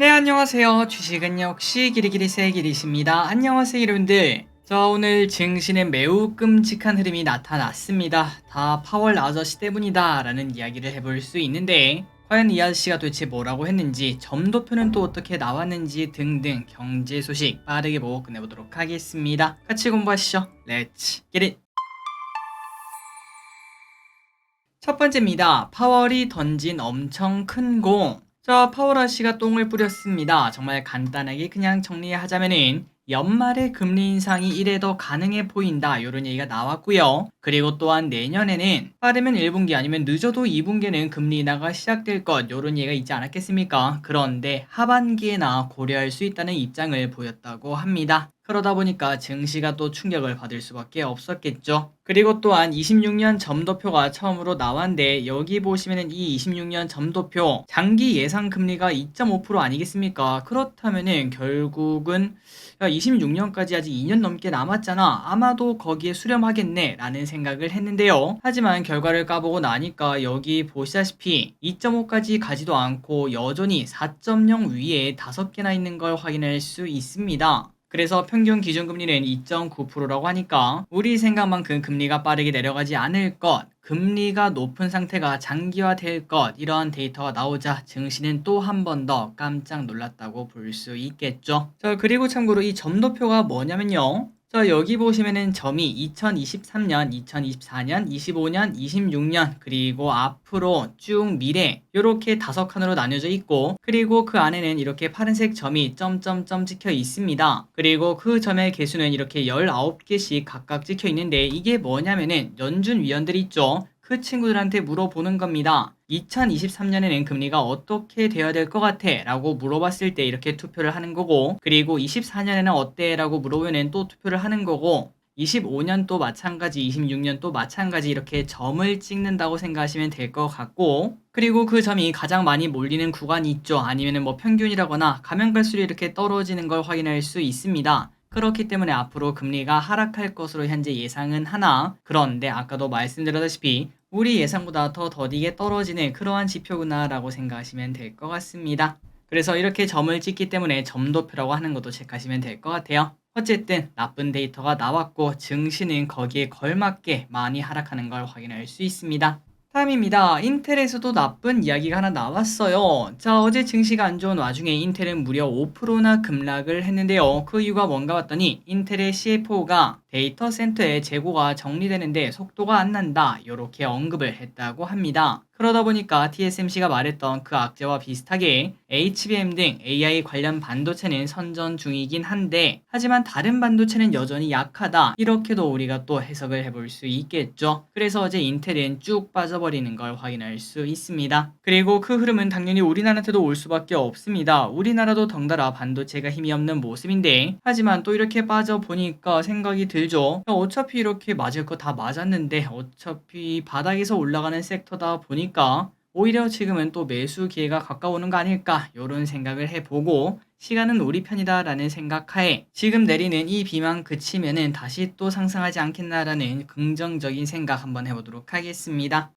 네, 안녕하세요. 주식은 역시 기리기리세 기리십니다. 안녕하세요, 여러분들. 오늘 증시는 매우 끔찍한 흐름이 나타났습니다. 다 파월 아저씨 때문이다 라는 이야기를 해볼 수 있는데, 과연 이 아저씨가 도대체 뭐라고 했는지, 점도표는 또 어떻게 나왔는지 등등 경제 소식 빠르게 보고 끝내보도록 하겠습니다. 같이 공부하시죠. 렛츠 기릿! 첫 번째입니다. 파월이 던진 엄청 큰 공. 파월 아저씨가 똥을 뿌렸습니다. 정말 간단하게 그냥 정리하자면은 연말에 금리 인상이 이래도 가능해 보인다 이런 얘기가 나왔고요. 그리고 또한 내년에는 빠르면 1분기 아니면 늦어도 2분기에는 금리 인하가 시작될 것 이런 얘기가 있지 않았겠습니까? 그런데 하반기에나 고려할 수 있다는 입장을 보였다고 합니다. 그러다 보니까 증시가 또 충격을 받을 수밖에 없었겠죠. 그리고 또한 26년 점도표가 처음으로 나왔는데 여기 보시면은 이 26년 점도표 장기 예상 금리가 2.5% 아니겠습니까? 그렇다면은 결국은 26년까지 아직 2년 넘게 남았잖아. 아마도 거기에 수렴하겠네 라는 생각을 했는데요. 하지만 결과를 까보고 나니까 여기 보시다시피 2.5까지 가지도 않고 여전히 4.0 위에 5개나 있는 걸 확인할 수 있습니다. 그래서 평균 기준금리는 2.9%라고 하니까 우리 생각만큼 금리가 빠르게 내려가지 않을 것, 금리가 높은 상태가 장기화될 것 이러한 데이터가 나오자 증시는 또 한 번 더 깜짝 놀랐다고 볼 수 있겠죠. 그리고 참고로 이 점도표가 뭐냐면요. 여기 보시면은 점이 2023년, 2024년, 25년, 26년 그리고 앞으로 쭉 미래 이렇게 5칸으로 나뉘어져 있고 그리고 그 안에는 이렇게 파란색 점이 점점점 찍혀 있습니다. 그리고 그 점의 개수는 이렇게 19개씩 각각 찍혀 있는데 이게 뭐냐면은 연준 위원들 있죠. 그 친구들한테 물어보는 겁니다. 2023년에는 금리가 어떻게 되어야 될 것 같아? 라고 물어봤을 때 이렇게 투표를 하는 거고 그리고 24년에는 어때? 라고 물어보면 또 투표를 하는 거고 25년도 마찬가지, 26년도 마찬가지 이렇게 점을 찍는다고 생각하시면 될 것 같고 그리고 그 점이 가장 많이 몰리는 구간이 있죠. 아니면 뭐 평균이라거나 가면 갈수록 이렇게 떨어지는 걸 확인할 수 있습니다. 그렇기 때문에 앞으로 금리가 하락할 것으로 현재 예상은 하나 그런데 아까도 말씀드렸다시피 우리 예상보다 더 더디게 떨어지는 그러한 지표구나 라고 생각하시면 될 것 같습니다. 그래서 이렇게 점을 찍기 때문에 점도표라고 하는 것도 체크하시면 될 것 같아요. 어쨌든 나쁜 데이터가 나왔고 증시는 거기에 걸맞게 많이 하락하는 걸 확인할 수 있습니다. 다음입니다. 인텔에서도 나쁜 이야기가 하나 나왔어요. 어제 증시가 안 좋은 와중에 인텔은 무려 5%나 급락을 했는데요. 그 이유가 뭔가 봤더니 인텔의 CFO가 데이터 센터의 재고가 정리되는데 속도가 안 난다. 이렇게 언급을 했다고 합니다. 그러다 보니까 TSMC가 말했던 그 악재와 비슷하게 HBM 등 AI 관련 반도체는 선전 중이긴 한데 하지만 다른 반도체는 여전히 약하다. 이렇게도 우리가 또 해석을 해볼 수 있겠죠. 그래서 어제 인텔은 쭉 빠져버리는 걸 확인할 수 있습니다. 그리고 그 흐름은 당연히 우리나라한테도 올 수밖에 없습니다. 우리나라도 덩달아 반도체가 힘이 없는 모습인데 하지만 또 이렇게 빠져보니까 생각이 들죠. 어차피 이렇게 맞을 거 다 맞았는데 어차피 바닥에서 올라가는 섹터다 보니까 오히려 지금은 또 매수 기회가 가까우는 거 아닐까 이런 생각을 해보고 시간은 우리 편이다 라는 생각하에 지금 내리는 이 비만 그치면은 다시 또 상승하지 않겠나라는 긍정적인 생각 한번 해보도록 하겠습니다.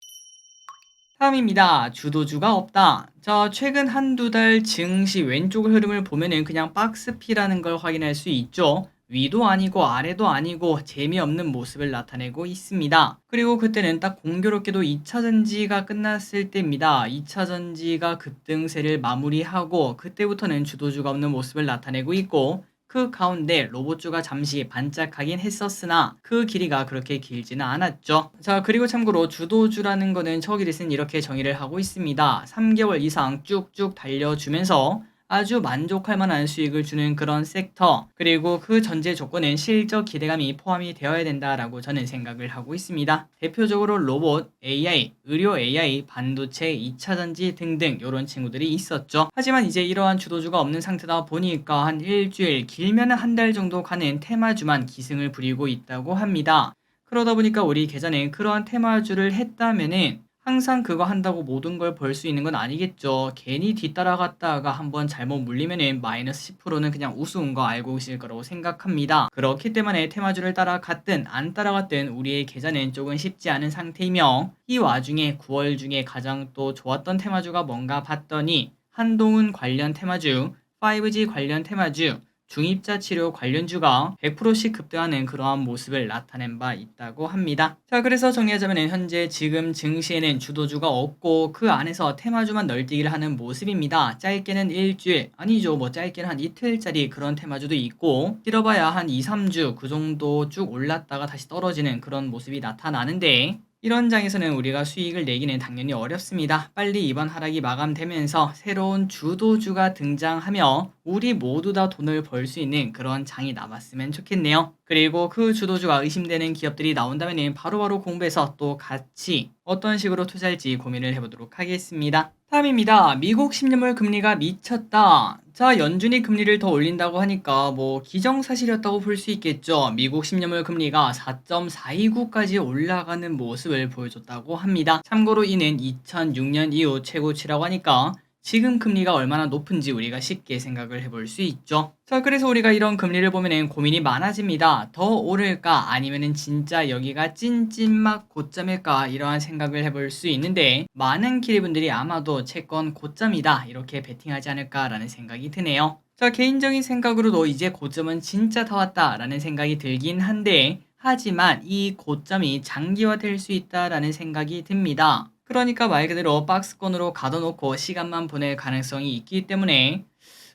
다음입니다. 주도주가 없다. 최근 한두 달 증시 왼쪽 흐름을 보면은 그냥 박스피라는 걸 확인할 수 있죠. 위도 아니고 아래도 아니고 재미없는 모습을 나타내고 있습니다. 그리고 그때는 딱 공교롭게도 2차 전지가 끝났을 때입니다. 2차 전지가 급등세를 마무리하고 그때부터는 주도주가 없는 모습을 나타내고 있고 그 가운데 로봇주가 잠시 반짝하긴 했었으나 그 길이가 그렇게 길지는 않았죠. 그리고 참고로 주도주라는 거는 저기에서는 이렇게 정의를 하고 있습니다. 3개월 이상 쭉쭉 달려주면서 아주 만족할 만한 수익을 주는 그런 섹터 그리고 그 전제 조건은 실적 기대감이 포함이 되어야 된다라고 저는 생각을 하고 있습니다. 대표적으로 로봇, AI, 의료 AI, 반도체, 2차전지 등등 이런 친구들이 있었죠. 하지만 이제 이러한 주도주가 없는 상태다 보니까 한 일주일 길면 한 달 정도 가는 테마주만 기승을 부리고 있다고 합니다. 그러다 보니까 우리 계좌는 그러한 테마주를 했다면은 항상 그거 한다고 모든 걸 벌 수 있는 건 아니겠죠. 괜히 뒤따라갔다가 한번 잘못 물리면은 마이너스 10%는 그냥 우스운 거 알고 계실 거라고 생각합니다. 그렇기 때문에 테마주를 따라갔든 안 따라갔든 우리의 계좌는 조금 쉽지 않은 상태이며 이 와중에 9월 중에 가장 또 좋았던 테마주가 뭔가 봤더니 한동훈 관련 테마주, 5G 관련 테마주, 중입자 치료 관련주가 100%씩 급등하는 그러한 모습을 나타낸 바 있다고 합니다. 자, 그래서 정리하자면 현재 지금 증시에는 주도주가 없고 그 안에서 테마주만 널뛰기를 하는 모습입니다. 짧게는 일주일, 아니죠, 뭐 짧게는 한 이틀짜리 그런 테마주도 있고 길어봐야 한 2, 3주 그 정도 쭉 올랐다가 다시 떨어지는 그런 모습이 나타나는데, 이런 장에서는 우리가 수익을 내기는 당연히 어렵습니다. 빨리 이번 하락이 마감되면서 새로운 주도주가 등장하며 우리 모두 다 돈을 벌 수 있는 그런 장이 남았으면 좋겠네요. 그리고 그 주도주가 의심되는 기업들이 나온다면 바로바로 공부해서 또 같이 어떤 식으로 투자할지 고민을 해보도록 하겠습니다. 다음입니다. 미국 10년물 금리가 미쳤다. 자, 연준이 금리를 더 올린다고 하니까 뭐 기정사실이었다고 볼 수 있겠죠. 미국 10년물 금리가 4.429까지 올라가는 모습을 보여줬다고 합니다. 참고로 이는 2006년 이후 최고치라고 하니까 지금 금리가 얼마나 높은지 우리가 쉽게 생각을 해볼 수 있죠. 자, 그래서 우리가 이런 금리를 보면은 고민이 많아집니다. 더 오를까 아니면은 진짜 여기가 찐찐막 고점일까, 이러한 생각을 해볼 수 있는데, 많은 기대분들이 아마도 채권 고점이다 이렇게 베팅하지 않을까라는 생각이 드네요. 자, 개인적인 생각으로도 이제 고점은 진짜 다 왔다라는 생각이 들긴 한데, 하지만 이 고점이 장기화될 수 있다라는 생각이 듭니다. 그러니까 말 그대로 박스권으로 가둬놓고 시간만 보낼 가능성이 있기 때문에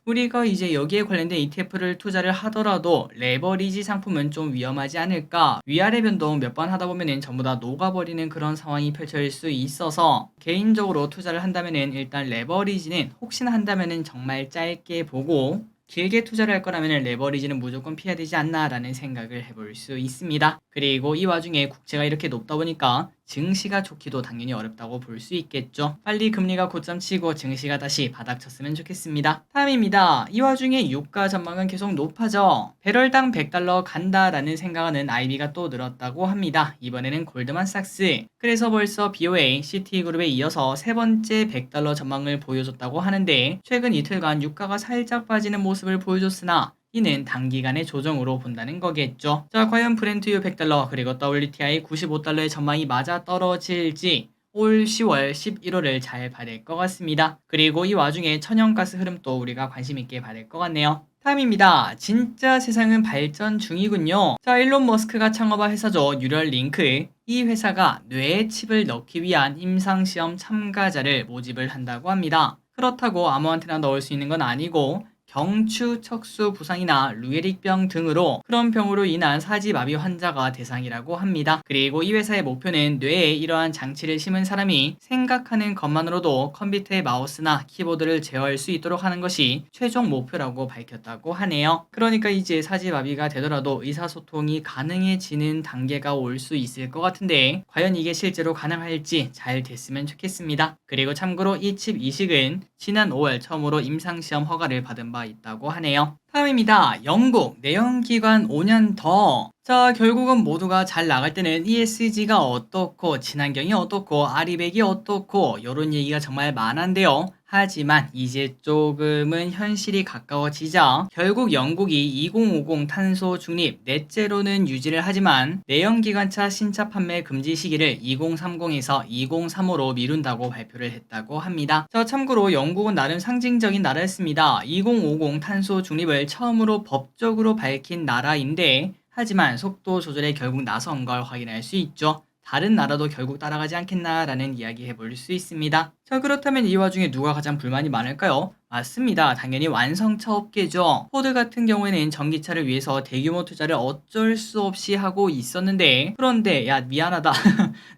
우리가 이제 여기에 관련된 ETF를 투자를 하더라도 레버리지 상품은 좀 위험하지 않을까, 위아래 변동 몇 번 하다 보면은 전부 다 녹아버리는 그런 상황이 펼쳐질 수 있어서 개인적으로 투자를 한다면은 일단 레버리지는 혹시나 한다면은 정말 짧게 보고, 길게 투자를 할 거라면 레버리지는 무조건 피해야 되지 않나라는 생각을 해볼 수 있습니다. 그리고 이 와중에 국채가 이렇게 높다 보니까 증시가 좋기도 당연히 어렵다고 볼 수 있겠죠. 빨리 금리가 고점 치고 증시가 다시 바닥쳤으면 좋겠습니다. 다음입니다. 이 와중에 유가 전망은 계속 높아져. 배럴당 $100 간다라는 생각하는 IB가 또 늘었다고 합니다. 이번에는 골드만삭스. 그래서 벌써 BOA, 시티그룹에 이어서 세 번째 $100 전망을 보여줬다고 하는데, 최근 이틀간 유가가 살짝 빠지는 모습을 보여줬으나 이는 단기간의 조정으로 본다는 거겠죠. 자, 과연 브렌트유 $100 그리고 WTI $95의 전망이 맞아 떨어질지 올 10월, 11월을 잘 봐야 될 것 같습니다. 그리고 이 와중에 천연가스 흐름도 우리가 관심 있게 봐야 될 것 같네요. 다음입니다. 진짜 세상은 발전 중이군요. 자, 일론 머스크가 창업한 회사죠. 뉴럴링크. 이 회사가 뇌에 칩을 넣기 위한 임상시험 참가자를 모집을 한다고 합니다. 그렇다고 아무한테나 넣을 수 있는 건 아니고 경추, 척수 부상이나 루게릭병 등으로 그런 병으로 인한 사지마비 환자가 대상이라고 합니다. 그리고 이 회사의 목표는 뇌에 이러한 장치를 심은 사람이 생각하는 것만으로도 컴퓨터의 마우스나 키보드를 제어할 수 있도록 하는 것이 최종 목표라고 밝혔다고 하네요. 그러니까 이제 사지마비가 되더라도 의사소통이 가능해지는 단계가 올 수 있을 것 같은데, 과연 이게 실제로 가능할지 잘 됐으면 좋겠습니다. 그리고 참고로 이 칩 이식은 지난 5월 처음으로 임상시험 허가를 받은 바 있다고 하네요. 다음입니다. 영국 내연기관 5년 더. 자, 결국은 모두가 잘 나갈 때는 ESG가 어떻고 친환경이 어떻고 아리백이 어떻고 이런 얘기가 정말 많은데요. 하지만 이제 조금은 현실이 가까워지자 결국 영국이 2050 탄소 중립 넷제로는 유지를 하지만 내연기관차 신차 판매 금지 시기를 2030에서 2035로 미룬다고 발표를 했다고 합니다. 자, 참고로 영국은 나름 상징적인 나라였습니다. 2050 탄소 중립을 처음으로 법적으로 밝힌 나라인데, 하지만 속도 조절에 결국 나선 걸 확인할 수 있죠. 다른 나라도 결국 따라가지 않겠나라는 이야기 해볼 수 있습니다. 자, 그렇다면 이 와중에 누가 가장 불만이 많을까요? 맞습니다. 당연히 완성차 업계죠. 포드 같은 경우에는 전기차를 위해서 대규모 투자를 어쩔 수 없이 하고 있었는데, 그런데 야 미안하다.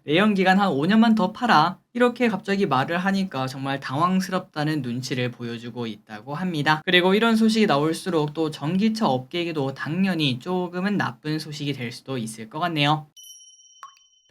내연기관 한 5년만 더 팔아. 이렇게 갑자기 말을 하니까 정말 당황스럽다는 눈치를 보여주고 있다고 합니다. 그리고 이런 소식이 나올수록 또 전기차 업계에게도 당연히 조금은 나쁜 소식이 될 수도 있을 것 같네요.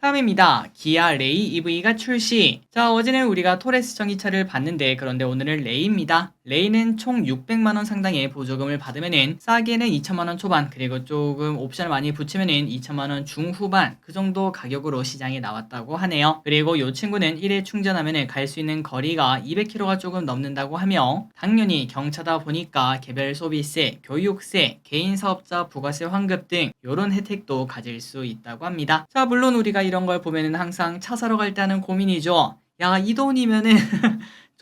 다음입니다. 기아 레이 EV가 출시. 자, 어제는 우리가 토레스 전기차를 봤는데, 그런데 오늘은 레이입니다. 레이는 총 600만원 상당의 보조금을 받으면은 싸게는 2천만원 초반, 그리고 조금 옵션을 많이 붙이면은 2천만원 중후반 그 정도 가격으로 시장에 나왔다고 하네요. 그리고 이 친구는 1회 충전하면은 갈 수 있는 거리가 200km가 조금 넘는다고 하며, 당연히 경차다 보니까 개별 소비세, 교육세, 개인 사업자 부가세 환급 등 이런 혜택도 가질 수 있다고 합니다. 자, 물론 우리가 이런 걸 보면은 항상 차 사러 갈 때 하는 고민이죠. 야, 이 돈이면은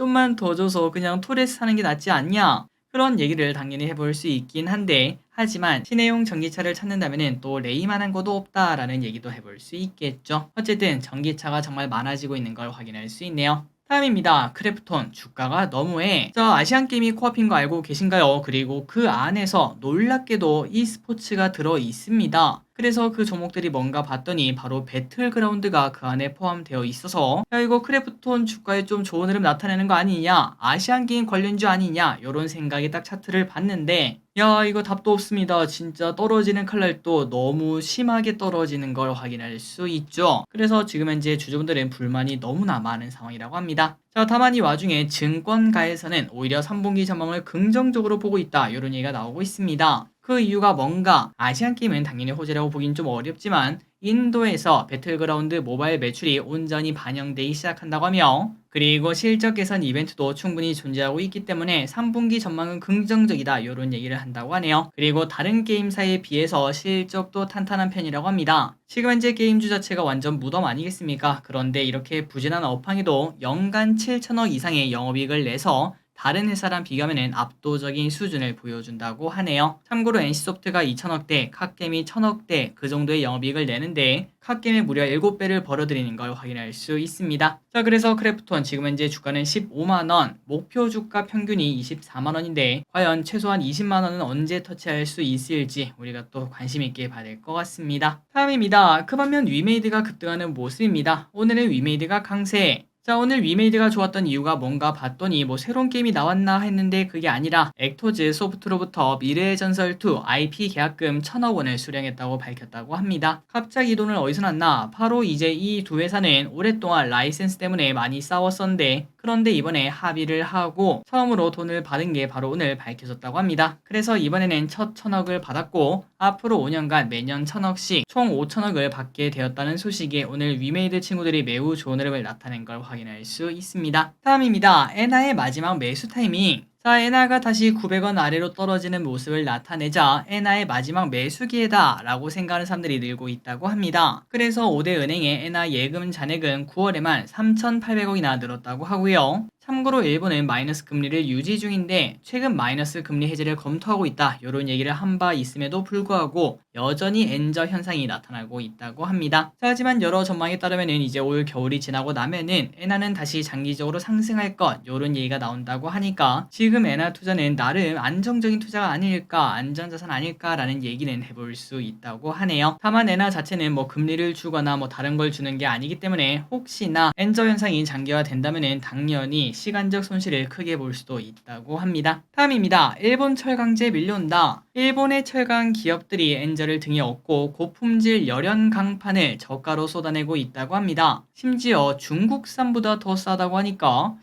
좀만 더 줘서 그냥 토레스 사는 게 낫지 않냐? 그런 얘기를 당연히 해볼 수 있긴 한데, 하지만 신해용 전기차를 찾는다면 또 레이만한 것도 없다라는 얘기도 해볼 수 있겠죠. 어쨌든 전기차가 정말 많아지고 있는 걸 확인할 수 있네요. 다음입니다. 크래프톤 주가가 너무해. 저 아시안게임이 코앞인 거 알고 계신가요? 그리고 그 안에서 놀랍게도 e스포츠가 들어 있습니다. 그래서 그 종목들이 뭔가 봤더니 바로 배틀그라운드가 그 안에 포함되어 있어서 야 이거 크래프톤 주가에 좀 좋은 흐름 나타내는 거 아니냐, 아시안게임 관련주 아니냐, 이런 생각에 딱 차트를 봤는데 야 이거 답도 없습니다. 진짜 떨어지는 칼날도 너무 심하게 떨어지는 걸 확인할 수 있죠. 그래서 지금 현재 주주분들은 불만이 너무나 많은 상황이라고 합니다. 자, 다만 이 와중에 증권가에서는 오히려 3분기 전망을 긍정적으로 보고 있다, 이런 얘기가 나오고 있습니다. 그 이유가 뭔가, 아시안게임은 당연히 호재라고 보긴 좀 어렵지만 인도에서 배틀그라운드 모바일 매출이 온전히 반영되기 시작한다고 하며, 그리고 실적 개선 이벤트도 충분히 존재하고 있기 때문에 3분기 전망은 긍정적이다, 이런 얘기를 한다고 하네요. 그리고 다른 게임사에 비해서 실적도 탄탄한 편이라고 합니다. 지금 현재 게임주 자체가 완전 무덤 아니겠습니까? 그런데 이렇게 부진한 업황에도 연간 7천억 이상의 영업이익을 내서 다른 회사랑 비교하면 압도적인 수준을 보여준다고 하네요. 참고로 NC소프트가 2천억대, 갓겜이 1천억대 그 정도의 영업이익을 내는데 갓겜이 무려 7배를 벌어들이는 걸 확인할 수 있습니다. 자, 그래서 크래프톤 지금 현재 주가는 15만원, 목표 주가 평균이 24만원인데 과연 최소한 20만원은 언제 터치할 수 있을지 우리가 또 관심 있게 봐야 될 것 같습니다. 다음입니다. 그 반면 위메이드가 급등하는 모습입니다. 오늘은 위메이드가 강세. 자, 오늘 위메이드가 좋았던 이유가 뭔가 봤더니 뭐 새로운 게임이 나왔나 했는데 그게 아니라 액토즈 소프트로부터 미래의 전설 2 IP 계약금 1,000억 원을 수령했다고 밝혔다고 합니다. 갑자기 이 돈을 어디서 났나? 바로 이제 이 두 회사는 오랫동안 라이센스 때문에 많이 싸웠었는데, 그런데 이번에 합의를 하고 처음으로 돈을 받은 게 바로 오늘 밝혀졌다고 합니다. 그래서 이번에는 첫 1,000억을 받았고 앞으로 5년간 매년 1,000억씩 총 5,000억을 받게 되었다는 소식에 오늘 위메이드 친구들이 매우 좋은 흐름을 나타낸 걸 확인할 수 있습니다. 다음입니다. 에나의 마지막 매수 타이밍. 자, 에나가 다시 900원 아래로 떨어지는 모습을 나타내자 에나의 마지막 매수 기회다 라고 생각하는 사람들이 늘고 있다고 합니다. 그래서 5대 은행의 에나 예금 잔액은 9월에만 3,800억이나 늘었다고 하고요. 참고로 일본은 마이너스 금리를 유지 중인데 최근 마이너스 금리 해제를 검토하고 있다, 이런 얘기를 한 바 있음에도 불구하고 여전히 엔저 현상이 나타나고 있다고 합니다. 자, 하지만 여러 전망에 따르면 이제 올 겨울이 지나고 나면은 엔화는 다시 장기적으로 상승할 것, 이런 얘기가 나온다고 하니까 지금 엔화 투자는 나름 안정적인 투자가 아닐까, 안전자산 아닐까라는 얘기는 해볼 수 있다고 하네요. 다만 엔화 자체는 뭐 금리를 주거나 뭐 다른 걸 주는 게 아니기 때문에 혹시나 엔저 현상이 장기화된다면은 당연히 시간적 손실을 크게 볼 수도 있다고 합니다. 다음입니다. 일본 철강제 밀려온다. 일본의 철강 기업들이 엔저를 등에 업고 고품질 열연 강판을 저가로 쏟아내고 있다고 합니다. 심지어 중국산보다 더 싸다고 하니까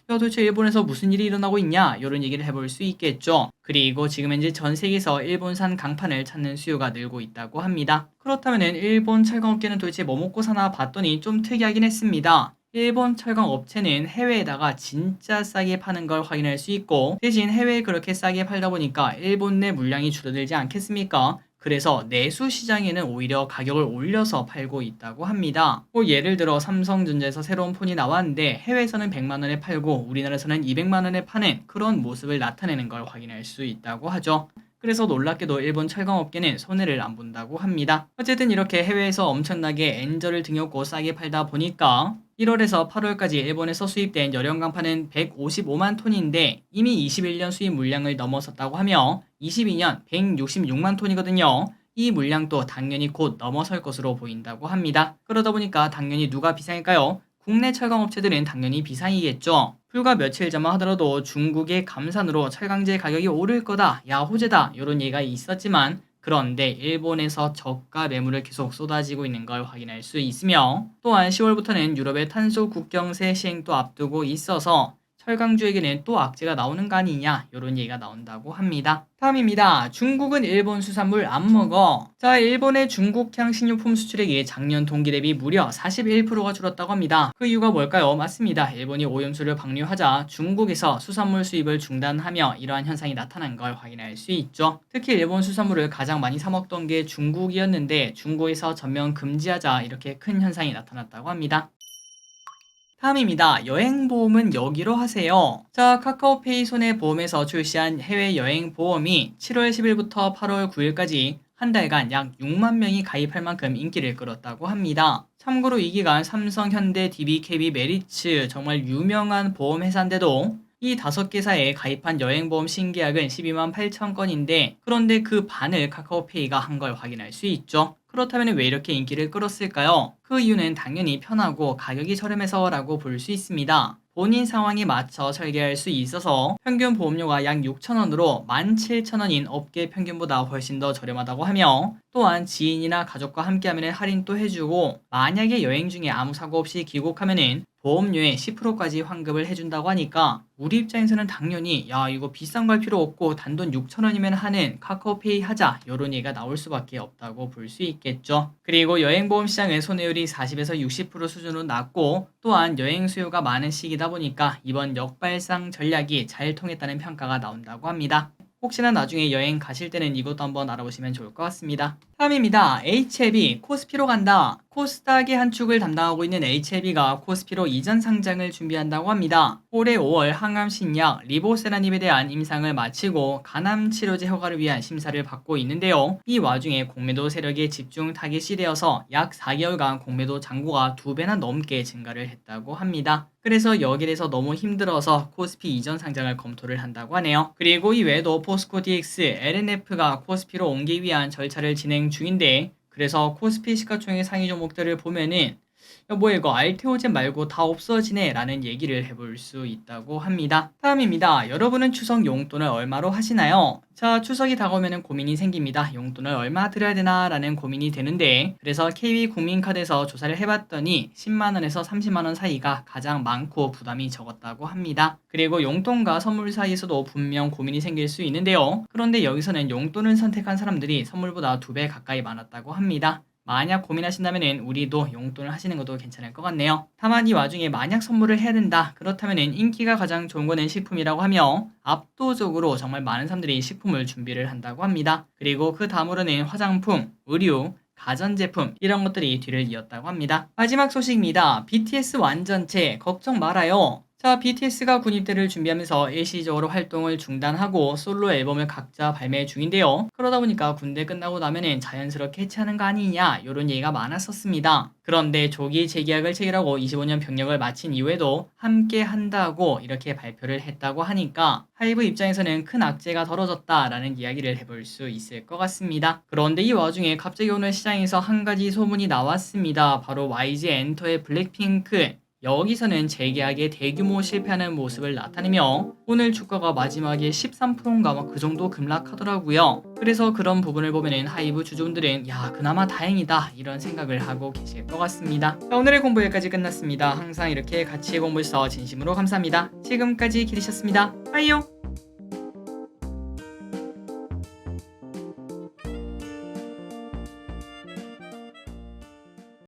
야, 도대체 일본에서 무슨 일이 일어나고 있냐, 이런 얘기를 해볼 수 있겠죠. 그리고 지금 현재 전 세계에서 일본산 강판을 찾는 수요가 늘고 있다고 합니다. 그렇다면 일본 철강업계는 도대체 뭐 먹고 사나 봤더니 좀 특이하긴 했습니다. 일본 철강 업체는 해외에다가 진짜 싸게 파는 걸 확인할 수 있고, 대신 해외에 그렇게 싸게 팔다 보니까 일본 내 물량이 줄어들지 않겠습니까? 그래서 내수 시장에는 오히려 가격을 올려서 팔고 있다고 합니다. 뭐 예를 들어 삼성전자에서 새로운 폰이 나왔는데 해외에서는 100만원에 팔고 우리나라에서는 200만원에 파는 그런 모습을 나타내는 걸 확인할 수 있다고 하죠. 그래서 놀랍게도 일본 철강업계는 손해를 안 본다고 합니다. 어쨌든 이렇게 해외에서 엄청나게 엔저를 등용고 싸게 팔다 보니까 1월에서 8월까지 일본에서 수입된 열연 강판은 155만 톤인데 이미 21년 수입 물량을 넘어섰다고 하며 22년 166만 톤이거든요. 이 물량도 당연히 곧 넘어설 것으로 보인다고 합니다. 그러다 보니까 당연히 누가 비상일까요? 국내 철강업체들은 당연히 비상이겠죠. 불과 며칠 전만 하더라도 중국의 감산으로 철강제 가격이 오를 거다, 야 호재다, 이런 얘기가 있었지만 그런데 일본에서 저가 매물을 계속 쏟아지고 있는 걸 확인할 수 있으며, 또한 10월부터는 유럽의 탄소 국경세 시행도 앞두고 있어서 철강주에게는 또 악재가 나오는 거 아니냐, 이런 얘기가 나온다고 합니다. 다음입니다. 중국은 일본 수산물 안 먹어. 자, 일본의 중국향 식료품 수출액이 작년 동기 대비 무려 41%가 줄었다고 합니다. 그 이유가 뭘까요? 맞습니다. 일본이 오염수를 방류하자 중국에서 수산물 수입을 중단하며 이러한 현상이 나타난 걸 확인할 수 있죠. 특히 일본 수산물을 가장 많이 사 먹던 게 중국이었는데 중국에서 전면 금지하자 이렇게 큰 현상이 나타났다고 합니다. 다음입니다. 여행보험은 여기로 하세요. 자, 카카오페이 손해보험에서 출시한 해외여행보험이 7월 10일부터 8월 9일까지 한 달간 약 6만 명이 가입할 만큼 인기를 끌었다고 합니다. 참고로 이 기간 삼성, 현대, DBKB, 메리츠 정말 유명한 보험회사인데도 이 5개사에 가입한 여행보험 신계약은 12만 8천 건인데 그런데 그 반을 카카오페이가 한 걸 확인할 수 있죠. 그렇다면 왜 이렇게 인기를 끌었을까요? 그 이유는 당연히 편하고 가격이 저렴해서라고 볼 수 있습니다. 본인 상황에 맞춰 설계할 수 있어서 평균 보험료가 약 6,000원으로 17,000원인 업계 평균보다 훨씬 더 저렴하다고 하며 또한 지인이나 가족과 함께하면 할인도 해주고 만약에 여행 중에 아무 사고 없이 귀국하면은 보험료의 10%까지 환급을 해준다고 하니까 우리 입장에서는 당연히 야 이거 비싼 거 할 필요 없고 단돈 6,000원이면 하는 카카오페이 하자 이런 얘기가 나올 수밖에 없다고 볼 수 있겠죠. 그리고 여행보험 시장은 손해율이 40에서 60% 수준으로 낮고 또한 여행 수요가 많은 시기다 보니까 이번 역발상 전략이 잘 통했다는 평가가 나온다고 합니다. 혹시나 나중에 여행 가실 때는 이것도 한번 알아보시면 좋을 것 같습니다. 다음입니다. HLB 코스피로 간다. 코스닥의 한 축을 담당하고 있는 HLB가 코스피로 이전 상장을 준비한다고 합니다. 올해 5월 항암 신약 리보세라닙에 대한 임상을 마치고 간암 치료제 허가를 위한 심사를 받고 있는데요. 이 와중에 공매도 세력의 집중 타깃이 되어서 약 4개월간 공매도 잔고가 2배나 넘게 증가를 했다고 합니다. 그래서 여기에 대해서 너무 힘들어서 코스피 이전 상장을 검토를 한다고 하네요. 그리고 이외에도 포스코 DX, LNF가 코스피로 옮기기 위한 절차를 진행 중인데 그래서 코스피 시가총액 상위 종목들을 보면은 야, 뭐야 이거 알테오젠 말고 다 없어지네 라는 얘기를 해볼 수 있다고 합니다. 다음입니다. 여러분은 추석 용돈을 얼마로 하시나요? 자, 추석이 다가오면 고민이 생깁니다. 용돈을 얼마 드려야 되나 라는 고민이 되는데 그래서 KB국민카드에서 조사를 해봤더니 10만원에서 30만원 사이가 가장 많고 부담이 적었다고 합니다. 그리고 용돈과 선물 사이에서도 분명 고민이 생길 수 있는데요. 그런데 여기서는 용돈을 선택한 사람들이 선물보다 2배 가까이 많았다고 합니다. 만약 고민하신다면 우리도 용돈을 하시는 것도 괜찮을 것 같네요. 다만 이 와중에 만약 선물을 해야 된다 그렇다면 인기가 가장 좋은 거는 식품이라고 하며 압도적으로 정말 많은 사람들이 식품을 준비를 한다고 합니다. 그리고 그 다음으로는 화장품, 의류, 가전제품 이런 것들이 뒤를 이었다고 합니다. 마지막 소식입니다. BTS 완전체 걱정 말아요. 자, BTS가 군입대를 준비하면서 일시적으로 활동을 중단하고 솔로 앨범을 각자 발매 중인데요. 그러다 보니까 군대 끝나고 나면은 자연스럽게 해체하는 거 아니냐 이런 얘기가 많았었습니다. 그런데 조기 재계약을 체결하고 25년 병역을 마친 이후에도 함께 한다고 이렇게 발표를 했다고 하니까 하이브 입장에서는 큰 악재가 덜어졌다라는 이야기를 해볼 수 있을 것 같습니다. 그런데 이 와중에 갑자기 오늘 시장에서 한 가지 소문이 나왔습니다. 바로 YG 엔터의 블랙핑크 여기서는 재계약에 대규모 실패하는 모습을 나타내며 오늘 주가가 마지막에 13%인가 막 그 정도 급락하더라고요. 그래서 그런 부분을 보면은 하이브 주주분들은 야 그나마 다행이다 이런 생각을 하고 계실 것 같습니다. 자, 오늘의 공부 여기까지 끝났습니다. 항상 이렇게 같이 공부해주셔서 진심으로 감사합니다. 지금까지 기리셨습니다. 빠이요.